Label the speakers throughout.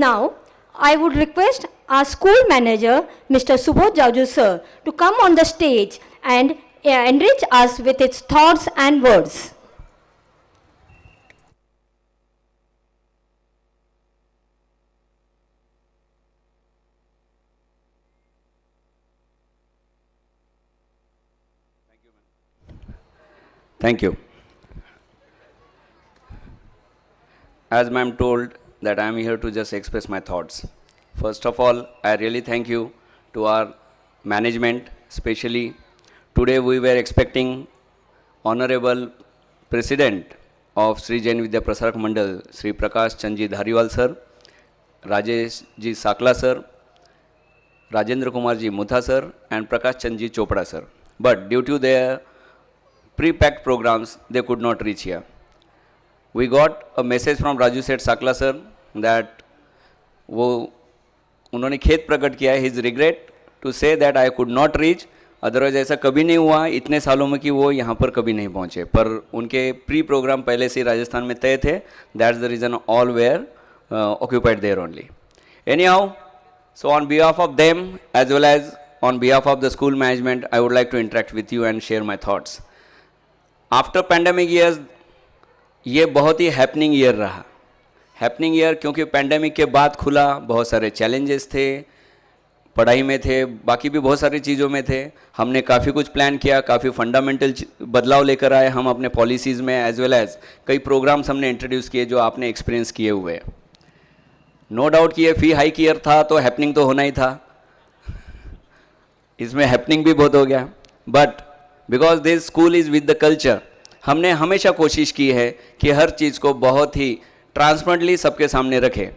Speaker 1: Now, I would request our school manager, Mr. Subodh Jauju sir, to come on the stage and enrich us with his thoughts and words.
Speaker 2: Thank you. As ma'am told that I am here to just express my thoughts. First of all, I really thank you to our management, especially today we were expecting Honorable President of Sri Jain Vidya Prasarak Mandal, Sri Prakash Chandji Dhariwal sir, Rajesh ji Sakla sir, Rajendra Kumar ji Mutha sir, and Prakash Chandji Chopra sir. But due to their pre-packed programs, they could not reach here. We got a message from Raju Seth Sakla sir that उन्होंने खेद प्रकट किया है, his regret to say that I could not reach, otherwise ऐसा कभी नहीं हुआ इतने सालों में कि वो यहाँ पर कभी नहीं पहुँचे, पर उनके प्री प्रोग्राम पहले से राजस्थान में तय थे. That's the reason all were occupied there only. Anyhow, so on behalf of them as well as on behalf of the school management, I would like to interact with you and share my thoughts. After pandemic years, ये बहुत ही happening year रहा. Happening year क्योंकि pandemic के बाद खुला, बहुत सारे challenges थे, पढ़ाई में थे, बाकी भी बहुत सारी चीज़ों में थे. हमने काफ़ी कुछ प्लान किया, काफ़ी फंडामेंटल बदलाव लेकर आए हम अपने पॉलिसीज़ में, एज वेल एज कई प्रोग्राम्स हमने इंट्रोड्यूस किए जो आपने एक्सपीरियंस किए हुए हैं. नो डाउट कि ये फी हाइक ईयर था तो हैपनिंग तो होना ही था, इसमें हैपनिंग भी बहुत हो गया. But because this school is with the culture, हमने हमेशा कोशिश की है कि हर चीज़ को बहुत ही ट्रांसपेरेंटली सबके सामने रखें.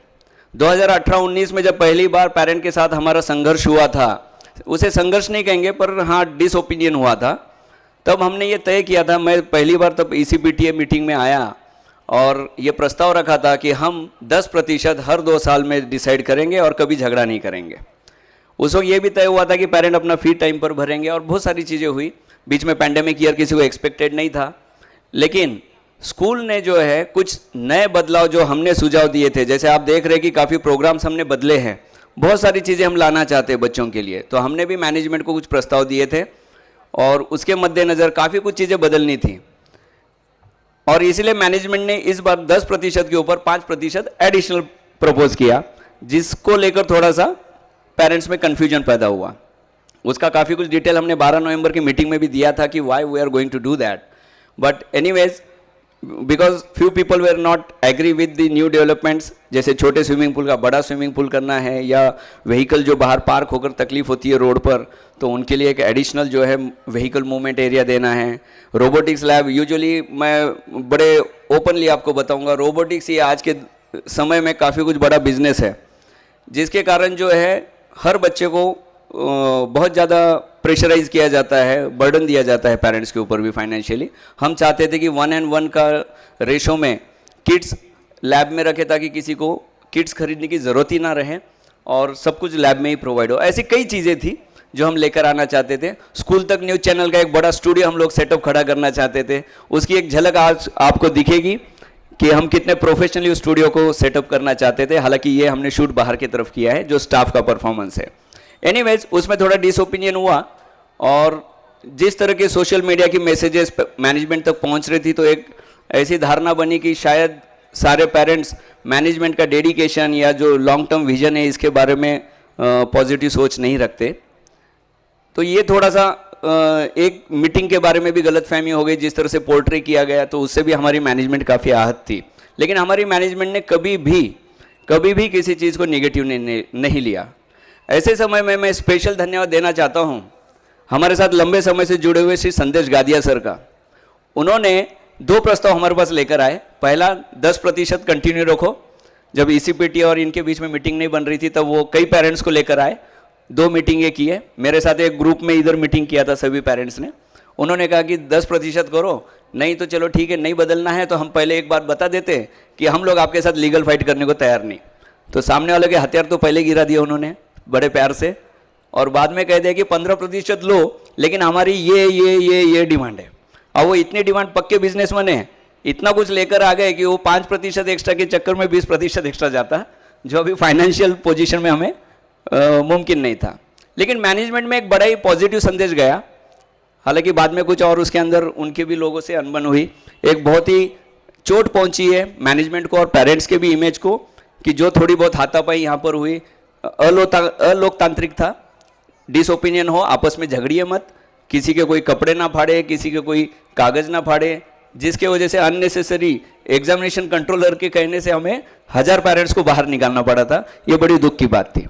Speaker 2: 2018-19 में जब पहली बार पेरेंट के साथ हमारा संघर्ष हुआ था, उसे संघर्ष नहीं कहेंगे पर हाँ डिसओपिनियन हुआ था, तब हमने ये तय किया था, मैं पहली बार तब ECPTA मीटिंग में आया और ये प्रस्ताव रखा था कि हम 10% हर 2 साल में डिसाइड करेंगे और कभी झगड़ा नहीं करेंगे. उस वक्त ये भी तय हुआ था कि पेरेंट अपना फी टाइम पर भरेंगे और बहुत सारी चीज़ें हुई. बीच में पैंडेमिक ईयर किसी को एक्सपेक्टेड नहीं था, लेकिन स्कूल ने जो है कुछ नए बदलाव जो हमने सुझाव दिए थे, जैसे आप देख रहे हैं कि काफ़ी प्रोग्राम्स हमने बदले हैं, बहुत सारी चीज़ें हम लाना चाहते हैं बच्चों के लिए, तो हमने भी मैनेजमेंट को कुछ प्रस्ताव दिए थे और उसके मद्देनज़र काफ़ी कुछ चीज़ें बदलनी थी. और इसलिए मैनेजमेंट ने इस बार 10% के ऊपर 5% एडिशनल प्रपोज किया, जिसको लेकर थोड़ा सा पेरेंट्स में कन्फ्यूजन पैदा हुआ. उसका काफ़ी कुछ डिटेल हमने 12 नवंबर की मीटिंग में भी दिया था कि why we are going to do that. But anyways, because few people were not agree with the new developments, जैसे छोटे स्विमिंग पूल का बड़ा स्विमिंग पूल करना है या व्हीकल जो बाहर पार्क होकर तकलीफ होती है रोड पर, तो उनके लिए एक एडिशनल जो है व्हीकल मूवमेंट एरिया देना है. रोबोटिक्स लैब, यूजुअली मैं बड़े ओपनली आपको बताऊंगा, रोबोटिक्स ये आज के समय में काफ़ी कुछ बड़ा बिजनेस है, जिसके कारण जो है हर बच्चे को बहुत ज़्यादा प्रेशराइज किया जाता है, बर्डन दिया जाता है पेरेंट्स के ऊपर भी फाइनेंशियली. हम चाहते थे कि 1:1 का रेशो में किट्स लैब में रखे ताकि किसी को किट्स खरीदने की ज़रूरत ही ना रहे और सब कुछ लैब में ही प्रोवाइड हो. ऐसी कई चीज़ें थी जो हम लेकर आना चाहते थे. स्कूल तक न्यूज़ चैनल का एक बड़ा स्टूडियो हम लोग सेटअप खड़ा करना चाहते थे, उसकी एक झलक आज आपको दिखेगी कि हम कितने प्रोफेशनली उस स्टूडियो को सेटअप करना चाहते थे. हालांकि ये हमने शूट बाहर की तरफ किया है जो स्टाफ का परफॉर्मेंस है. एनीवेज, उसमें थोड़ा डिसओपिनियन हुआ और जिस तरह के सोशल मीडिया की मैसेजेस मैनेजमेंट तक पहुंच रही थी, तो एक ऐसी धारणा बनी कि शायद सारे पेरेंट्स मैनेजमेंट का डेडिकेशन या जो लॉन्ग टर्म विजन है इसके बारे में पॉजिटिव सोच नहीं रखते. तो ये थोड़ा सा एक मीटिंग के बारे में भी गलतफहमी हो गई, जिस तरह से पोर्ट्रे किया गया, तो उससे भी हमारी मैनेजमेंट काफ़ी आहत थी. लेकिन हमारी मैनेजमेंट ने कभी भी किसी चीज़ को निगेटिव नहीं लिया. ऐसे समय में मैं स्पेशल धन्यवाद देना चाहता हूं हमारे साथ लंबे समय से जुड़े हुए श्री संदेश गादिया सर का. उन्होंने 2 प्रस्ताव हमारे पास लेकर आए. पहला 10% कंटिन्यू रखो. जब ECPTA और इनके बीच में मीटिंग नहीं बन रही थी तब वो कई पेरेंट्स को लेकर आए, 2 मीटिंगें की है. मेरे साथ एक ग्रुप में इधर मीटिंग किया था सभी पेरेंट्स ने. उन्होंने कहा कि 10% करो, नहीं तो चलो ठीक है, नहीं बदलना है तो हम पहले एक बात बता देते कि हम लोग आपके साथ लीगल फाइट करने को तैयार नहीं. तो सामने वाले के हथियार तो पहले गिरा दिया उन्होंने बड़े प्यार से, और बाद में कह दिया कि 15% लो, लेकिन हमारी ये डिमांड है. और वो इतनी डिमांड पक्के बिजनेसमैन है, इतना कुछ लेकर आ गए कि वो 5% एक्स्ट्रा के चक्कर में 20% एक्स्ट्रा जाता. जो अभी फाइनेंशियल पोजीशन में हमें मुमकिन नहीं था। लेकिन मैनेजमेंट में एक बड़ा ही पॉजिटिव संदेश गया, हालांकि बाद में कुछ और उसके अंदर उनके भी लोगों से अनबन हुई। एक बहुत ही चोट पहुंची है मैनेजमेंट को और पेरेंट्स के भी इमेज को, कि जो थोड़ी बहुत हाथापाई यहाँ पर हुई, अलोकतांत्रिक था। डिसओपिनियन हो, आपस में झगड़िए मत, किसी के कोई कपड़े ना फाड़े, किसी के कोई कागज ना फाड़े, जिसके वजह से अननेसेसरी एग्जामिनेशन कंट्रोलर के कहने से हमें 1000 पेरेंट्स को बाहर निकालना पड़ा था। ये बड़ी दुख की बात थी।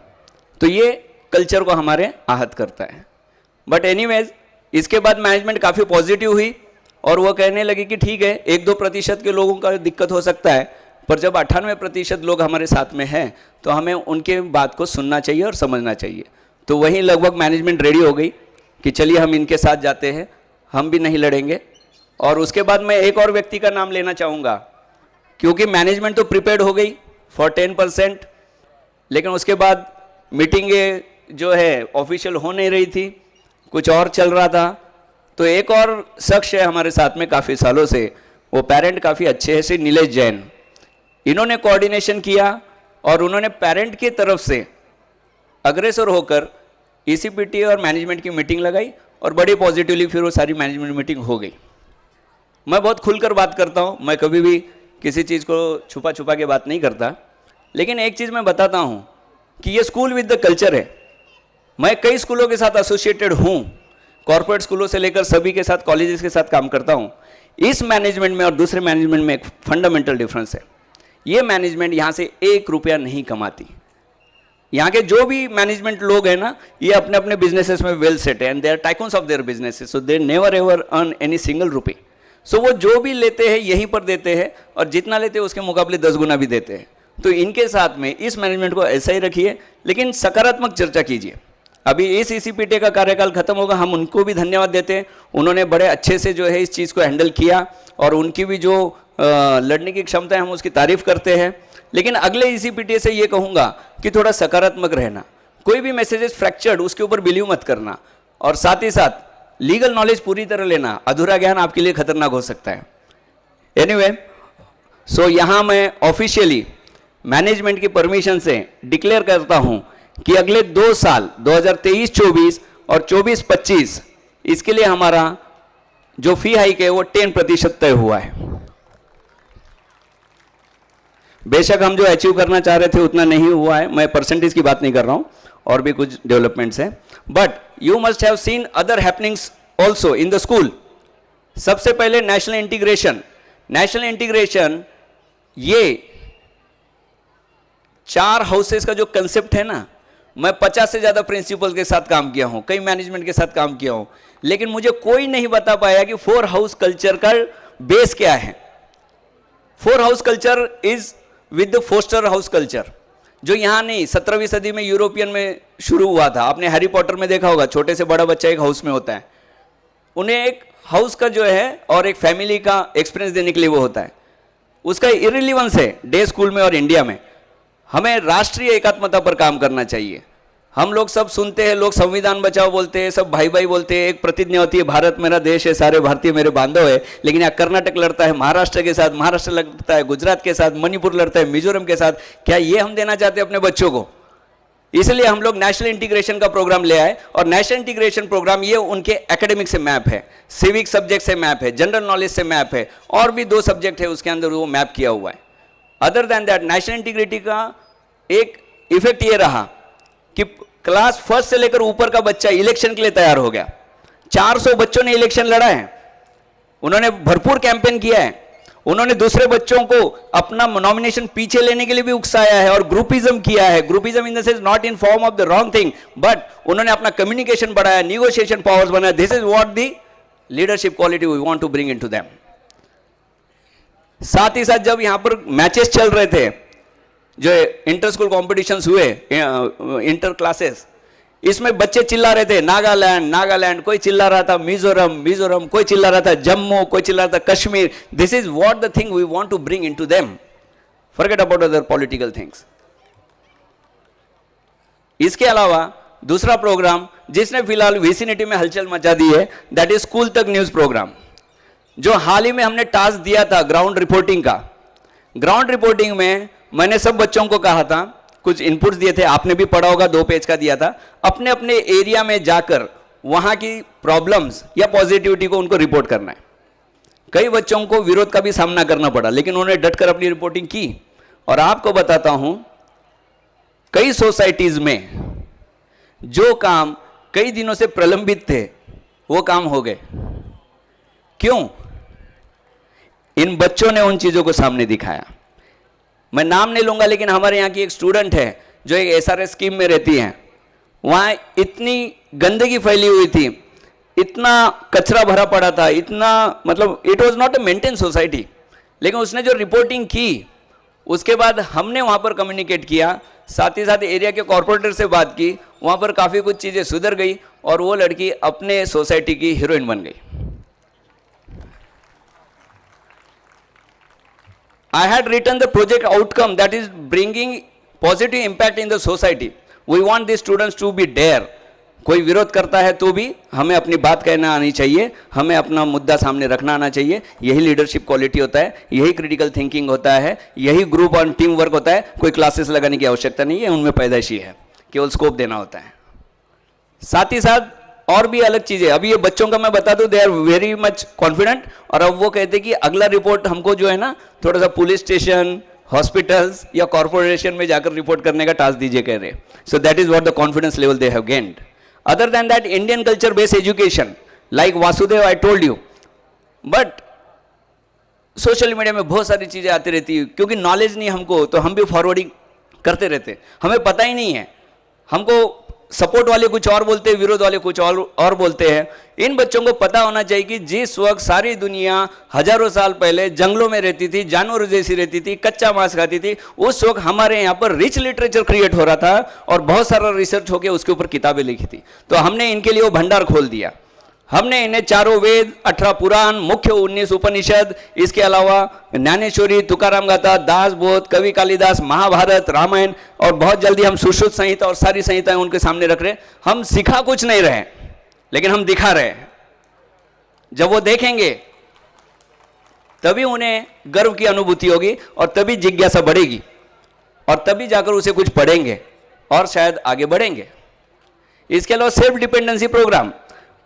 Speaker 2: तो ये कल्चर को हमारे आहत करता है। बट एनीवेज, इसके बाद मैनेजमेंट काफ़ी पॉजिटिव हुई और वो कहने लगी कि ठीक है, 1-2% के लोगों का दिक्कत हो सकता है, पर जब 98% लोग हमारे साथ में हैं तो हमें उनके बात को सुनना चाहिए और समझना चाहिए। तो वहीं लगभग मैनेजमेंट रेडी हो गई कि चलिए हम इनके साथ जाते हैं, हम भी नहीं लड़ेंगे। और उसके बाद मैं एक और व्यक्ति का नाम लेना चाहूँगा, क्योंकि मैनेजमेंट तो प्रिपेयर्ड हो गई फॉर 10%, लेकिन उसके बाद मीटिंगें जो है ऑफिशियल हो नहीं रही थी, कुछ और चल रहा था। तो एक और शख्स है हमारे साथ में काफ़ी सालों से, वो पेरेंट काफ़ी अच्छे हैं, श्री नीलेश जैन। इन्होंने कोऑर्डिनेशन किया और उन्होंने पेरेंट की तरफ से अग्रेसर होकर ईसीपीटी और मैनेजमेंट की मीटिंग लगाई और बड़ी पॉजिटिवली फिर वो सारी मैनेजमेंट मीटिंग हो गई। मैं बहुत खुलकर बात करता हूँ, मैं कभी भी किसी चीज़ को छुपा छुपा के बात नहीं करता, लेकिन एक चीज़ मैं बताता हूँ कि ये स्कूल विद द कल्चर है। मैं कई स्कूलों के साथ एसोसिएटेड हूँ, कॉर्पोरेट स्कूलों से लेकर सभी के साथ, कॉलेजेस के साथ काम करता हूँ। इस मैनेजमेंट में और दूसरे मैनेजमेंट में एक फंडामेंटल डिफरेंस है। ये मैनेजमेंट यहाँ से 1 रुपया नहीं कमाती। यहाँ के जो भी मैनेजमेंट लोग हैं ना, ये अपने अपने बिजनेसेस में वेल सेट है and they are tycoons of their businesses, so they never ever earn any single rupee. सो वो जो भी लेते हैं यहीं पर देते हैं और जितना लेते हैं उसके मुकाबले 10 गुना भी देते हैं। तो इनके साथ में इस मैनेजमेंट को ऐसा ही रखिए, लेकिन सकारात्मक चर्चा कीजिए। अभी इस ईसीपीटी का कार्यकाल खत्म होगा, हम उनको भी धन्यवाद देते हैं, उन्होंने बड़े अच्छे से जो है इस चीज़ को हैंडल किया और उनकी भी जो लड़ने की क्षमता है हम उसकी तारीफ करते हैं। लेकिन अगले ईसीपीटी से ये कहूँगा कि थोड़ा सकारात्मक रहना, कोई भी मैसेजेस फ्रैक्चर्ड उसके ऊपर बिलीव मत करना, और साथ ही साथ लीगल नॉलेज पूरी तरह लेना। अधूरा ज्ञान आपके लिए खतरनाक हो सकता है। एनीवे, सो यहाँ मैं ऑफिशियली मैनेजमेंट की परमिशन से डिक्लेयर करता हूँ कि अगले 2 साल 2023-24 और 24-25 इसके लिए हमारा जो फी हाइक है वो 10% तय हुआ है। बेशक हम जो अचीव करना चाह रहे थे उतना नहीं हुआ है, मैं परसेंटेज की बात नहीं कर रहा हूं, और भी कुछ डेवलपमेंट्स हैं। But you must have seen other happenings also in the school. सबसे पहले नेशनल इंटीग्रेशन। नेशनल इंटीग्रेशन, ये 4 हाउसेस का जो कंसेप्ट है ना, मैं 50 से ज़्यादा प्रिंसिपल के साथ काम किया हूँ, कई मैनेजमेंट के साथ काम किया हूँ, लेकिन मुझे कोई नहीं बता पाया कि 4 हाउस कल्चर का बेस क्या है। 4 house culture is with the foster house culture, जो यहाँ नहीं 17वीं सदी में यूरोपियन में शुरू हुआ था। आपने हैरी पॉटर में देखा होगा, छोटे से बड़ा बच्चा एक हाउस में होता है, उन्हें एक हाउस का जो है और एक फैमिली का एक्सपीरियंस देने के लिए वो होता है। उसका इररिलेवेंस है डे स्कूल में और इंडिया में। हमें राष्ट्रीय एकात्मता पर काम करना चाहिए। हम लोग सब सुनते हैं, लोग संविधान बचाओ बोलते हैं, सब भाई भाई बोलते हैं, एक प्रतिज्ञा होती है भारत मेरा देश है, सारे भारतीय मेरे बांधव है, लेकिन यहाँ कर्नाटक लड़ता है महाराष्ट्र के साथ, महाराष्ट्र लड़ता है गुजरात के साथ, मणिपुर लड़ता है मिजोरम के साथ। क्या ये हम देना चाहते हैं अपने बच्चों को? इसलिए हम लोग नेशनल इंटीग्रेशन का प्रोग्राम ले आए, और नेशनल इंटीग्रेशन प्रोग्राम ये उनके एकेडमिक से मैप है, सिविक सब्जेक्ट से मैप है, जनरल नॉलेज से मैप है, और भी 2 सब्जेक्ट है उसके अंदर वो मैप किया हुआ है। Other than that, national integrity का एक इफेक्ट ये रहा कि क्लास फर्स्ट से लेकर ऊपर का बच्चा इलेक्शन के लिए तैयार हो गया। 400 बच्चों ने इलेक्शन लड़ा है, उन्होंने भरपूर कैंपेन किया है, उन्होंने दूसरे बच्चों को अपना नॉमिनेशन पीछे लेने के लिए भी उकसाया है और ग्रुपिज्म किया है। Groupism in the sense not in form of the wrong thing, but उन्होंने अपना कम्युनिकेशन बढ़ाया, निगोशिएशन पावर्स बनाया। This is what the leadership quality we want to bring into them. साथ ही साथ जब यहां पर मैचेस चल रहे थे, जो इंटर स्कूल कॉम्पिटिशन्स हुए, इंटर क्लासेस, इसमें बच्चे चिल्ला रहे थे नागालैंड नागालैंड, कोई चिल्ला रहा था मिजोरम मिजोरम, कोई चिल्ला रहा था जम्मू, कोई चिल्ला रहा था Kashmir. This is what the thing we want to bring into them. Forget about other political things. इसके अलावा दूसरा प्रोग्राम जिसने फिलहाल विसिनिटी में हलचल मचा दी है, दैट इज स्कूल तक न्यूज प्रोग्राम, जो हाल ही में हमने टास्क दिया था ग्राउंड रिपोर्टिंग का। ग्राउंड रिपोर्टिंग में मैंने सब बच्चों को कहा था कुछ इनपुट्स दिए थे, आपने भी पढ़ा होगा, 2 पेज का दिया था। अपने अपने एरिया में जाकर वहां की प्रॉब्लम्स या पॉजिटिविटी को उनको रिपोर्ट करना है। कई बच्चों को विरोध का भी सामना करना पड़ा, लेकिन उन्होंने डटकर अपनी रिपोर्टिंग की। और आपको बताता हूं, कई सोसाइटीज में जो काम कई दिनों से प्रलंबित थे वो काम हो गए। क्यों? इन बच्चों ने उन चीजों को सामने दिखाया। मैं नाम नहीं लूंगा, लेकिन हमारे यहाँ की एक स्टूडेंट है जो एक SRS स्कीम में रहती है। वहां इतनी गंदगी फैली हुई थी, इतना कचरा भरा पड़ा था, इतना मतलब it was not a maintain society. लेकिन उसने जो रिपोर्टिंग की, उसके बाद हमने वहां पर कम्युनिकेट किया, साथ ही साथ एरिया के कॉर्पोरेटर से बात की, वहां पर काफी कुछ चीजें सुधर गई और वो लड़की अपने सोसाइटी की हीरोइन बन गई। I had written the project outcome that is bringing positive impact in the society. We want these students to be dare. कोई विरोध करता है तो भी हमें अपनी बात कहना आनी चाहिए, हमें अपना मुद्दा सामने रखना आना चाहिए। यही लीडरशिप क्वालिटी होता है, यही क्रिटिकल थिंकिंग होता है, यही ग्रुप और टीम वर्क होता है। कोई क्लासेस लगाने की आवश्यकता नहीं है, उनमें पैदाइशी है, केवल स्कोप देना होता है। साथ ही साथ और भी अलग चीजें, अभी ये बच्चों का मैं बता दूं, they are very much confident. और अब वो कहते हैं कि अगला रिपोर्ट हमको जो है ना, थोड़ा सा पुलिस स्टेशन, हॉस्पिटल्स या कॉर्पोरेशन में जाकर रिपोर्ट करने का टास्क दीजिए कह रहे। So that is what the confidence level they have gained. Other than that, Indian culture based education like Vasudev I told you, but social media में बहुत सारी चीजें आती रहती है, क्योंकि नॉलेज नहीं हमको, तो हम भी फॉरवर्डिंग करते रहते, हमें पता ही नहीं है। हमको सपोर्ट वाले कुछ और बोलते हैं, विरोध वाले कुछ और बोलते हैं। इन बच्चों को पता होना चाहिए कि जिस वक्त सारी दुनिया हजारों साल पहले जंगलों में रहती थी, जानवरों जैसी रहती थी, कच्चा मांस खाती थी, उस वक्त हमारे यहाँ पर रिच लिटरेचर क्रिएट हो रहा था और बहुत सारा रिसर्च होकर उसके ऊपर किताबें लिखी थी। तो हमने इनके लिए वो भंडार खोल दिया। हमने इन्हें 4 वेद, 18 पुराण, मुख्य 19 उपनिषद, इसके अलावा ज्ञानेश्वरी, तुकाराम गाथा, दास बोध, कवि कालिदास, महाभारत, रामायण, और बहुत जल्दी हम सुश्रुत संहिता और सारी संहिताएं उनके सामने रख रहे। हम सिखा कुछ नहीं रहे, लेकिन हम दिखा रहे हैं। जब वो देखेंगे तभी उन्हें गर्व की अनुभूति होगी और तभी जिज्ञासा बढ़ेगी और तभी जाकर उसे कुछ पढ़ेंगे और शायद आगे बढ़ेंगे। इसके अलावा सेल्फ डिपेंडेंसी प्रोग्राम,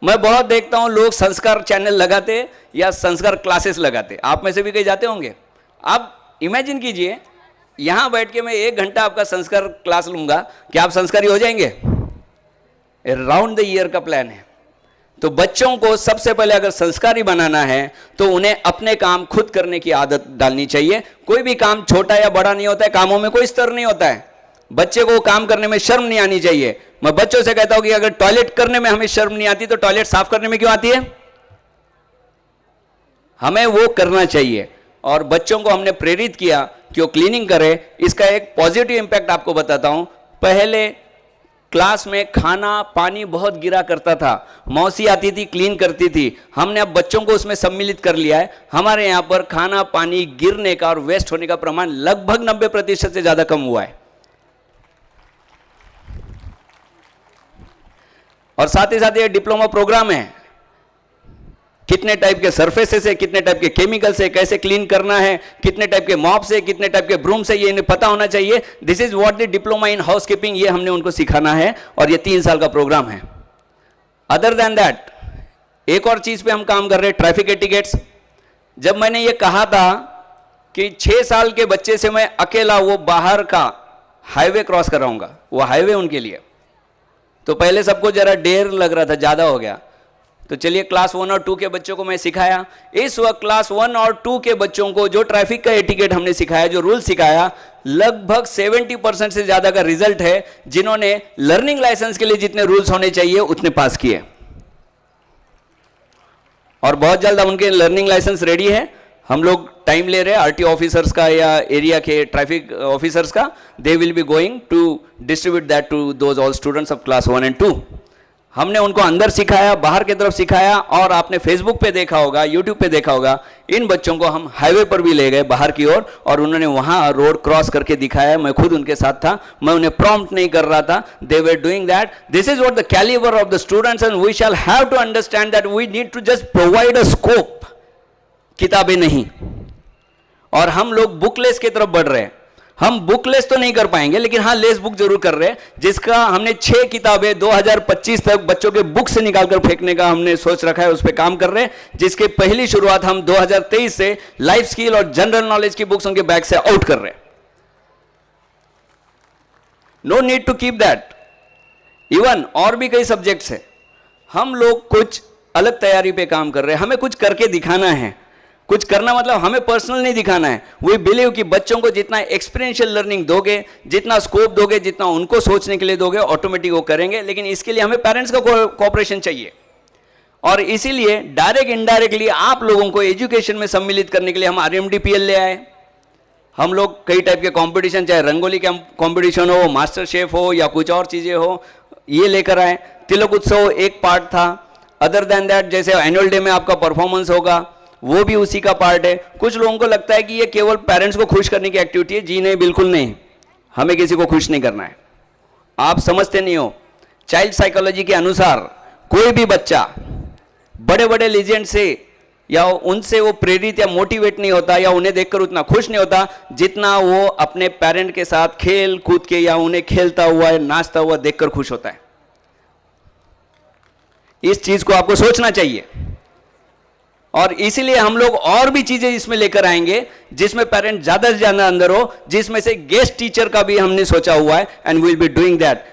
Speaker 2: मैं बहुत देखता हूं लोग संस्कार चैनल लगाते या संस्कार क्लासेस लगाते। आप में से भी कहीं जाते होंगे। आप इमेजिन कीजिए, यहां बैठ के मैं 1 घंटा आपका संस्कार क्लास लूंगा, क्या आप संस्कारी हो जाएंगे? राउंड द ईयर का प्लान है। तो बच्चों को सबसे पहले अगर संस्कारी बनाना है तो उन्हें अपने काम खुद करने की आदत डालनी चाहिए। कोई भी काम छोटा या बड़ा नहीं होता है, कामों में कोई स्तर नहीं होता है। बच्चे को काम करने में शर्म नहीं आनी चाहिए। मैं बच्चों से कहता हूं कि अगर टॉयलेट करने में हमें शर्म नहीं आती तो टॉयलेट साफ करने में क्यों आती है? हमें वो करना चाहिए। और बच्चों को हमने प्रेरित किया कि वो क्लीनिंग करें। इसका एक पॉजिटिव इंपैक्ट आपको बताता हूं। पहले क्लास में खाना पानी बहुत गिरा करता था, मौसी आती थी क्लीन करती थी। हमने अब बच्चों को उसमें सम्मिलित कर लिया है। हमारे यहां पर खाना पानी गिरने का और वेस्ट होने का प्रमाण लगभग 90% से ज्यादा कम हुआ है। और साथ ही साथ ये डिप्लोमा प्रोग्राम है, कितने टाइप के सरफेसेस है, कितने टाइप के केमिकल्स है, कैसे क्लीन करना है, कितने टाइप के मॉप से, कितने टाइप के ब्रूम से, ये इन्हें पता होना चाहिए। This is what the diploma in housekeeping, ये हमने उनको सिखाना है और ये 3 साल का प्रोग्राम है। अदर देन दैट एक और चीज पे हम काम कर रहे हैं, ट्रैफिक एटिकेट्स। जब मैंने ये कहा था कि 6 साल के बच्चे से मैं अकेला वो बाहर का हाईवे क्रॉस कराऊंगा, वो हाईवे उनके लिए, तो पहले सबको जरा डेर लग रहा था, ज्यादा हो गया। तो चलिए क्लास 1 और 2 के बच्चों को मैं सिखाया। इस वक्त क्लास 1 और 2 के बच्चों को जो ट्रैफिक का एटिकेट हमने सिखाया, जो रूल सिखाया, लगभग 70% से ज्यादा का रिजल्ट है। जिन्होंने लर्निंग लाइसेंस के लिए जितने रूल्स होने चाहिए उतने पास किए, और बहुत जल्द उनके लर्निंग लाइसेंस रेडी है। हम लोग टाइम ले रहे हैं आरटीओ ऑफिसर्स का या एरिया के ट्रैफिक ऑफिसर्स का। They will be going to distribute that to those all students of class 1 and 2। हमने उनको अंदर सिखाया, बाहर की तरफ सिखाया, और आपने फेसबुक पे देखा होगा, यूट्यूब पे देखा होगा, इन बच्चों को हम हाईवे पर भी ले गए बाहर की ओर, और उन्होंने वहां रोड क्रॉस करके दिखाया। मैं खुद उनके साथ था, मैं उन्हें प्रॉम्प्ट नहीं कर रहा था, they were doing that. This is what the calibre of the students, and we shall have to understand that we need to just provide a scope, किताबें नहीं। और हम लोग बुकलेस की तरफ बढ़ रहे हैं। हम बुक लेस तो नहीं कर पाएंगे, लेकिन हाँ लेस बुक जरूर कर रहे हैं, जिसका हमने 6 किताबें 2025 तक बच्चों के बुक से निकालकर फेंकने का हमने सोच रखा है, उस पर काम कर रहे हैं, जिसके पहली शुरुआत हम 2023 से लाइफ स्किल और जनरल नॉलेज की बुक्स उनके बैग से आउट कर रहे हैं। No need to keep that. Even और भी कई सब्जेक्ट्स है, हम लोग कुछ अलग तैयारी पे काम कर रहे हैं, हमें कुछ करके दिखाना है। कुछ करना मतलब हमें पर्सनल नहीं दिखाना है। वी बिलीव कि बच्चों को जितना एक्सपीरियंशियल लर्निंग दोगे, जितना स्कोप दोगे, जितना उनको सोचने के लिए दोगे, ऑटोमेटिक वो करेंगे। लेकिन इसके लिए हमें पेरेंट्स का कोऑपरेशन चाहिए, और इसीलिए डायरेक्ट इनडायरेक्टली आप लोगों को एजुकेशन में सम्मिलित करने के लिए हम RMDPL ले आए। हम लोग कई टाइप के कंपटीशन, चाहे रंगोली कंपटीशन हो, मास्टर शेफ हो, या कुछ और चीज़ें हो, ये लेकर आए। तिलक उत्सव एक पार्ट था। अदर देन दैट, जैसे एनुअल डे में आपका परफॉर्मेंस होगा, वो भी उसी का पार्ट है। कुछ लोगों को लगता है कि ये केवल पेरेंट्स को खुश करने की एक्टिविटी है। जी नहीं, बिल्कुल नहीं, हमें किसी को खुश नहीं करना है। आप समझते नहीं हो, चाइल्ड साइकोलॉजी के अनुसार कोई भी बच्चा बड़े बड़े लीजेंड से या उनसे वो प्रेरित या मोटिवेट नहीं होता, या उन्हें देखकर उतना खुश नहीं होता जितना वो अपने पेरेंट के साथ खेल कूद के या उन्हें खेलता हुआ या नाचता हुआ देखकर खुश होता है। इस चीज को आपको सोचना चाहिए, और इसीलिए हम लोग और भी चीजें इसमें लेकर आएंगे जिसमें पेरेंट ज्यादा से ज्यादा अंदर हो, जिसमें से गेस्ट टीचर का भी हमने सोचा हुआ है, and we will be doing that.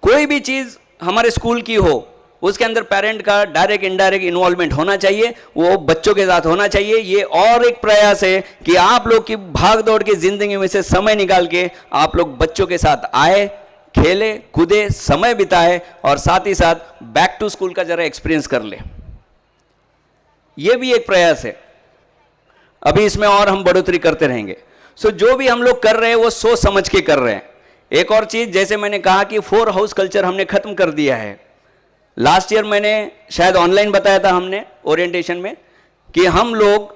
Speaker 2: कोई भी चीज हमारे स्कूल की हो, उसके अंदर पेरेंट का डायरेक्ट इनडायरेक्ट इन्वॉल्वमेंट होना चाहिए, वो बच्चों के साथ होना चाहिए। ये और एक प्रयास है कि आप लोग की भाग दौड़ की जिंदगी में से समय निकाल के आप लोग बच्चों के साथ आए, खेले कूदे, समय बिताए, और साथ ही साथ बैक टू स्कूल का जरा एक्सपीरियंस कर ले। ये भी एक प्रयास है। अभी इसमें और हम बढ़ोतरी करते रहेंगे। सो जो भी हम लोग कर रहे हैं वो सोच समझ के कर रहे हैं। एक और चीज, जैसे मैंने कहा कि 4 हाउस कल्चर हमने खत्म कर दिया है। लास्ट ईयर मैंने शायद ऑनलाइन बताया था हमने ओरिएंटेशन में कि हम लोग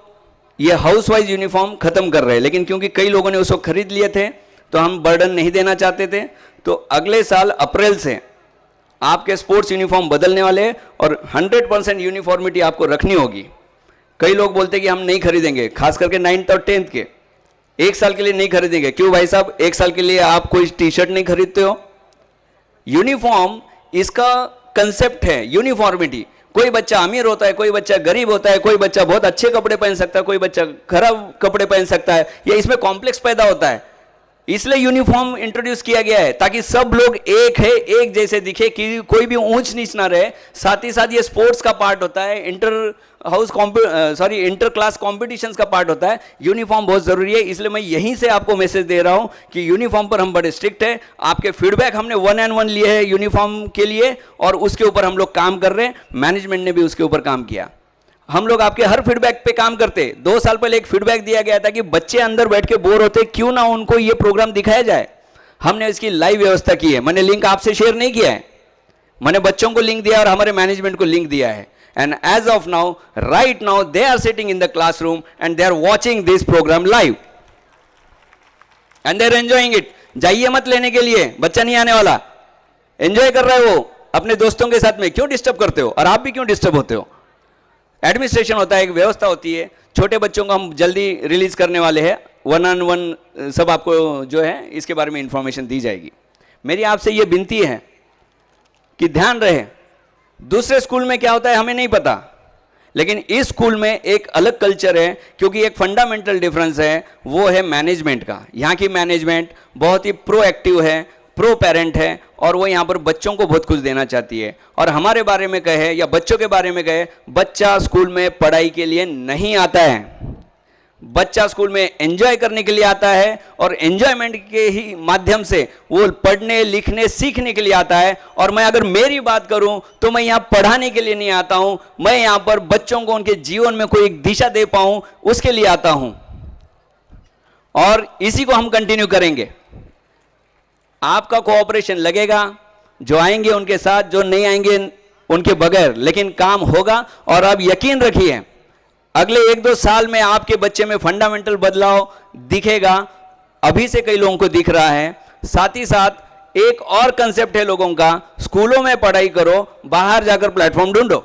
Speaker 2: ये हाउस वाइज यूनिफॉर्म खत्म कर रहे हैं, लेकिन क्योंकि कई लोगों ने उसको खरीद लिए थे तो हम बर्डन नहीं देना चाहते थे। तो अगले साल अप्रैल से आपके स्पोर्ट्स यूनिफॉर्म बदलने वाले हैं, और 100% यूनिफॉर्मिटी आपको रखनी होगी। कई लोग बोलते हैं कि हम नहीं खरीदेंगे, खास करके 9th और 10th के 1 साल के लिए नहीं खरीदेंगे। क्यों भाई साहब, 1 साल के लिए आप कोई टी शर्ट नहीं खरीदते हो? यूनिफॉर्म इसका कंसेप्ट है, यूनिफॉर्मिटी। कोई बच्चा अमीर होता है, कोई बच्चा गरीब होता है, कोई बच्चा बहुत अच्छे कपड़े पहन सकता है, कोई बच्चा खराब कपड़े पहन सकता है, या इसमें कॉम्प्लेक्स पैदा होता है। इसलिए यूनिफॉर्म इंट्रोड्यूस किया गया है ताकि सब लोग एक है, एक जैसे दिखे, कि कोई भी ऊंच नीच ना रहे। साथ ही साथ ये स्पोर्ट्स का पार्ट होता है, इंटर क्लास कॉम्पिटिशन्स का पार्ट होता है। यूनिफॉर्म बहुत जरूरी है, इसलिए मैं यहीं से आपको मैसेज दे रहा हूं कि यूनिफॉर्म पर हम बड़े स्ट्रिक्ट है। आपके फीडबैक हमने 1 and 1 लिए हैं यूनिफॉर्म के लिए, और उसके ऊपर हम लोग काम कर रहे हैं। मैनेजमेंट ने भी उसके ऊपर काम किया। हम लोग आपके हर फीडबैक पे काम करते। 2 साल पहले एक फीडबैक दिया गया था कि बच्चे अंदर बैठ के बोर होते, क्यों ना उनको ये प्रोग्राम दिखाया जाए। हमने इसकी लाइव व्यवस्था की है। मैंने लिंक आपसे शेयर नहीं किया है, मैंने बच्चों को लिंक दिया और हमारे मैनेजमेंट को लिंक दिया है। And as of now, right now, they are sitting in the classroom and they are watching this programme live and they are enjoying it. जाइए मत लेने के लिए, बच्चा नहीं आने वाला, एंजॉय कर रहा है वो अपने दोस्तों के साथ में। क्यों डिस्टर्ब करते हो, और आप भी क्यों डिस्टर्ब होते हो? एडमिनिस्ट्रेशन होता है, एक व्यवस्था होती है। छोटे बच्चों को हम जल्दी रिलीज करने वाले हैं, 1 on 1 सब आपको जो है इसके बारे में इंफॉर्मेशन दी जाएगी। मेरी आपसे ये विनती है कि ध्यान रहे, दूसरे स्कूल में क्या होता है हमें नहीं पता, लेकिन इस स्कूल में एक अलग कल्चर है, क्योंकि एक फंडामेंटल डिफरेंस है, वो है मैनेजमेंट का। यहाँ की मैनेजमेंट बहुत ही प्रोएक्टिव है, प्रो पेरेंट है, और वो यहाँ पर बच्चों को बहुत कुछ देना चाहती है। और हमारे बारे में कहे या बच्चों के बारे में कहे, बच्चा स्कूल में पढ़ाई के लिए नहीं आता है, बच्चा स्कूल में एंजॉय करने के लिए आता है, और एंजॉयमेंट के ही माध्यम से वो पढ़ने लिखने सीखने के लिए आता है। और मैं अगर मेरी बात करूं तो मैं यहाँ पढ़ाने के लिए नहीं आता हूं, मैं यहाँ पर बच्चों को उनके जीवन में कोई एक दिशा दे पाऊं उसके लिए आता हूं, और इसी को हम कंटिन्यू करेंगे। आपका कोऑपरेशन लगेगा, जो आएंगे उनके साथ, जो नहीं आएंगे उनके बगैर, लेकिन काम होगा। और आप यकीन रखिए, अगले 1-2 साल में आपके बच्चे में फंडामेंटल बदलाव दिखेगा। अभी से कई लोगों को दिख रहा है। साथ ही साथ एक और कंसेप्ट है लोगों का, स्कूलों में पढ़ाई करो, बाहर जाकर प्लेटफॉर्म ढूंढो।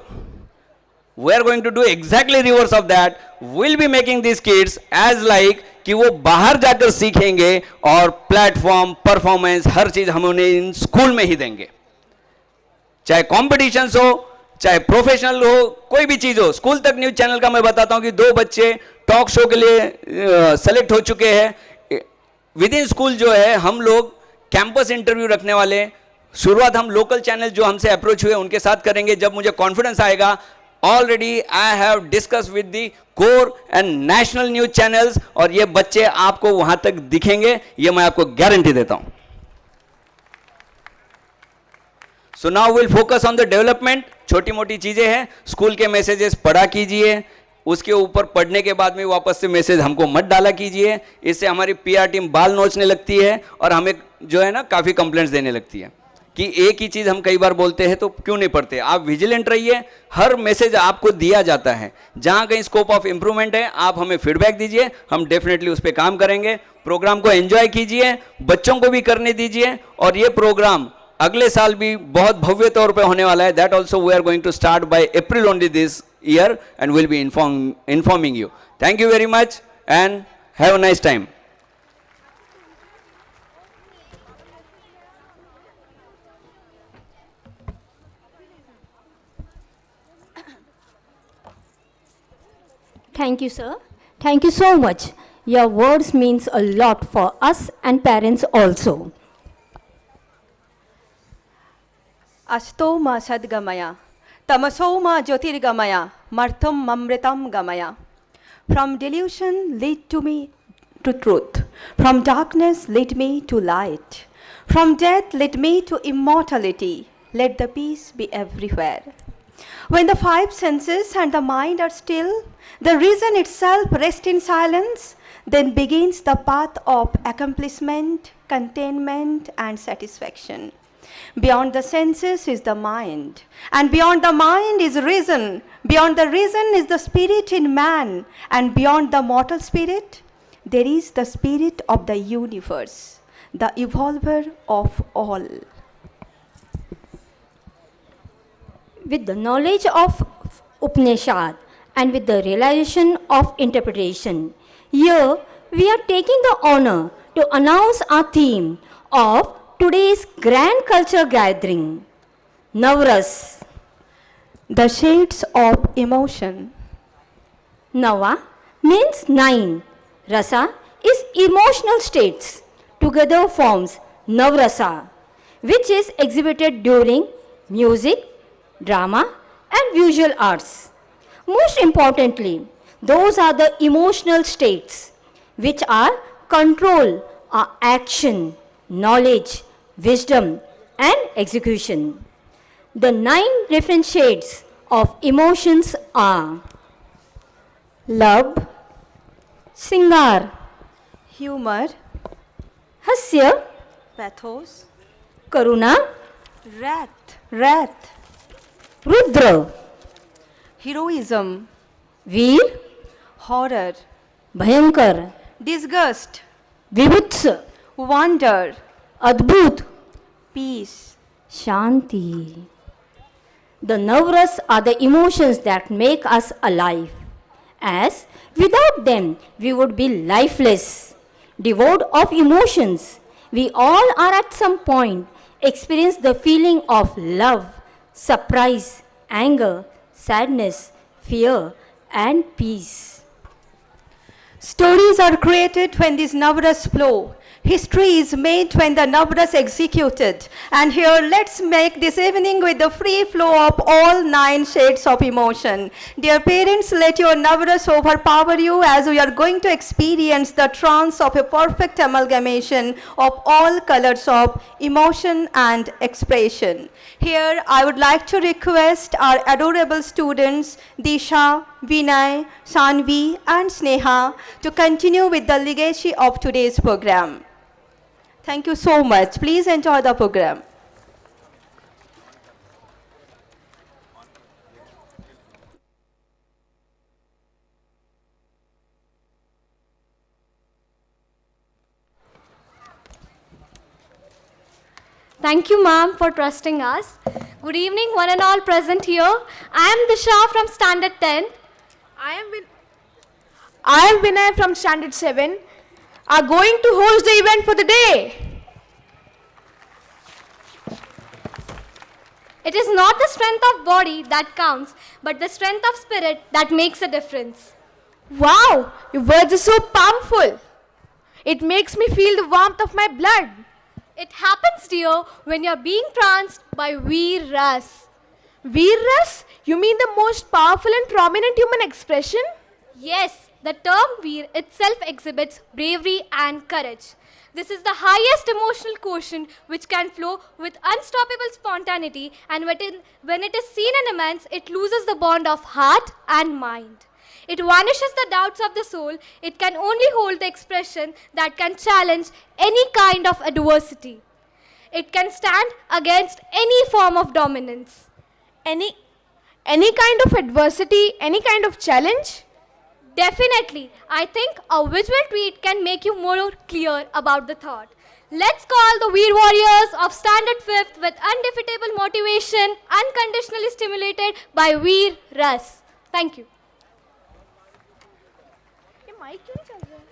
Speaker 2: We are going to do exactly reverse of that. We'll be making these kids as like कि वो बाहर जाकर सीखेंगे और प्लेटफॉर्म, परफॉर्मेंस, हर चीज हम उन्हें इन स्कूल में ही देंगे। चाहे कॉम्पिटिशन्स हो, चाहे प्रोफेशनल हो, कोई भी चीज हो। स्कूल तक न्यूज चैनल का मैं बताता हूं कि 2 बच्चे टॉक शो के लिए सेलेक्ट हो चुके हैं। विद इन स्कूल जो है हम लोग कैंपस इंटरव्यू रखने वाले। शुरुआत हम लोकल चैनल जो हमसे अप्रोच हुए उनके साथ करेंगे। जब मुझे कॉन्फिडेंस आएगा, already I have discuss with the core and national news channels, और ये बच्चे आपको वहां तक दिखेंगे, ये मैं आपको गारंटी देता हूं। So now will focus on the development. छोटी मोटी चीजें हैं, स्कूल के मैसेजेस पढ़ा कीजिए, उसके ऊपर पढ़ने के बाद में वापस से मैसेज हमको मत डाला कीजिए। इससे हमारी पीआर टीम बाल नोचने लगती है और हमें जो है ना काफ़ी कंप्लेंट्स देने लगती है कि एक ही चीज़ हम कई बार बोलते हैं तो क्यों नहीं पढ़ते। आप विजिलेंट रहिए, हर मैसेज आपको दिया जाता है। जहाँ कहीं स्कोप ऑफ इम्प्रूवमेंट है आप हमें फीडबैक दीजिए, हम डेफिनेटली उस पर काम करेंगे। प्रोग्राम को एंजॉय कीजिए, बच्चों को भी करने दीजिए, और ये प्रोग्राम अगले साल भी बहुत भव्य तौर पे होने वाला है। That also we are going to start by April only this year and will be informing you. Thank you very much and have a nice time.
Speaker 1: Thank you, sir. Thank you so much. Your words means a lot for us and parents also.
Speaker 3: अस्तो मा सद्गमया तमसो मा ज्योतिर्गमया मर्थम mamritam gamaya. From delusion lead to me to truth, from darkness lead me to light, from death lead me to immortality. Let the peace be everywhere. When the 5 senses and the mind are still, the reason itself rests in silence, then begins the path of accomplishment, containment and satisfaction. Beyond the senses is the mind, and beyond the mind is reason. Beyond the reason is the spirit in man, and beyond the mortal spirit, there is the spirit of the universe, the evolver of all.
Speaker 1: With the knowledge of Upanishad and with the realization of interpretation, here we are taking the honor to announce our theme of today's grand culture gathering, Navras.
Speaker 3: The shades of emotion.
Speaker 1: Nava means 9. Rasa is emotional states. Together forms Navrasa, which is exhibited during music, drama and visual arts. Most importantly, those are the emotional states which are control, are action, knowledge, wisdom and execution. The 9 different shades of emotions are love, singar,
Speaker 3: Humor,
Speaker 1: hasya,
Speaker 3: pathos,
Speaker 1: karuna,
Speaker 3: wrath,
Speaker 1: rudra,
Speaker 3: heroism,
Speaker 1: veer,
Speaker 3: horror,
Speaker 1: bhayankar,
Speaker 3: disgust,
Speaker 1: vibhuts,
Speaker 3: wonder,
Speaker 1: adbhut,
Speaker 3: peace.
Speaker 1: Shanti. The Navras are the emotions that make us alive, as without them we would be lifeless, devoid of emotions. We all are at some point experience the feeling of love, surprise, anger, sadness, fear and peace.
Speaker 3: Stories are created when these Navras flow. History is made when the Navras executed. And here let's make this evening with the free flow of all 9 shades of emotion. Dear parents, let your Navras overpower you as we are going to experience the trance of a perfect amalgamation of all colors of emotion and expression. Here I would like to request our adorable students Disha, Vinay, Sanvi and Sneha to continue with the legacy of today's program. Thank you so much. Please enjoy the program.
Speaker 4: Thank you, ma'am, for trusting us. Good evening, one and all present here. I am Disha from Standard 10.
Speaker 5: I am Vinay from Standard 7.
Speaker 3: are going to host the event for the day.
Speaker 4: It is not the strength of body that counts, but the strength of spirit that makes a difference.
Speaker 3: Wow, your words are so powerful. It makes me feel the warmth of my blood.
Speaker 4: It happens, dear, when you're being tranced by Veer Ras.
Speaker 3: Veer Ras? You mean the most powerful and prominent human expression?
Speaker 4: Yes, the term Veer itself exhibits bravery and courage. This is the highest emotional quotient which can flow with unstoppable spontaneity, and when it is seen in immense, it loses the bond of heart and mind. It vanishes the doubts of the soul. It can only hold the expression that can challenge any kind of adversity. It can stand against any form of dominance.
Speaker 3: Any kind of adversity, any kind of challenge?
Speaker 4: Definitely, I think a visual tweet can make you more clear about the thought. Let's call the Veer Warriors of Standard 5th with undefeatable motivation, unconditionally stimulated by Veer Ras. Thank you.
Speaker 3: ये mic क्यों नहीं चल रहा है?